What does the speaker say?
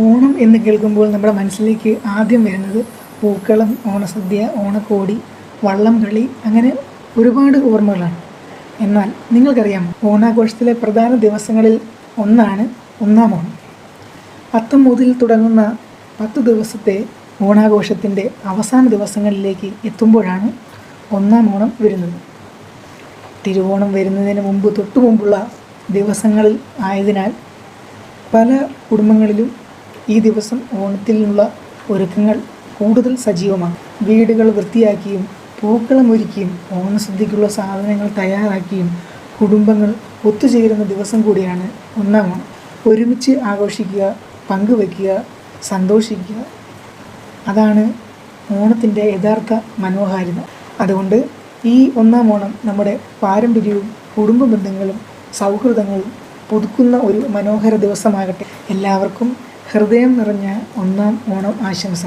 ഓണം എന്ന് കേൾക്കുമ്പോൾ നമ്മുടെ മനസ്സിലേക്ക് ആദ്യം വരുന്നത് പൂക്കളം, ഓണസദ്യ, ഓണക്കോടി, വള്ളം കളി, അങ്ങനെ ഒരുപാട് ഓർമ്മകളാണ്. എന്നാൽ നിങ്ങൾക്കറിയാമോ, ഓണാഘോഷത്തിലെ പ്രധാന ദിവസങ്ങളിൽ ഒന്നാണ് ഒന്നാം ഓണം. അത്തം മുതൽ തുടങ്ങുന്ന 10 ദിവസത്തെ ഓണാഘോഷത്തിൻ്റെ അവസാന ദിവസങ്ങളിലേക്ക് എത്തുമ്പോഴാണ് ഒന്നാം ഓണം വരുന്നത്. തിരുവോണം വരുന്നതിന് തൊട്ടു മുമ്പുള്ള ദിവസങ്ങളിൽ ആയതിനാൽ പല കുടുംബങ്ങളിലും ഈ ദിവസം ഓണത്തിനുള്ള ഒരുക്കങ്ങൾ കൂടുതൽ സജീവമാണ്. വീടുകൾ വൃത്തിയാക്കിയും പൂക്കളം ഒരുക്കിയും ഓണസദ്യക്കുള്ള സാധനങ്ങൾ തയ്യാറാക്കിയും കുടുംബങ്ങൾ ഒത്തുചേരുന്ന ദിവസം കൂടിയാണ് ഒന്നാം ഓണം. ഒരുമിച്ച് ആഘോഷിക്കുക, പങ്കുവയ്ക്കുക, സന്തോഷിക്കുക, അതാണ് ഓണത്തിൻ്റെ യഥാർത്ഥ മനോഹാരിത. അതുകൊണ്ട് ഈ ഒന്നാം ഓണം നമ്മുടെ പാരമ്പര്യവും കുടുംബ ബന്ധങ്ങളും സൗഹൃദങ്ങളും പുതുക്കുന്ന ഒരു മനോഹര ദിവസമാകട്ടെ. എല്ലാവർക്കും ഹൃദയം നിറഞ്ഞ ഒന്നാം ഓണം ആശംസ.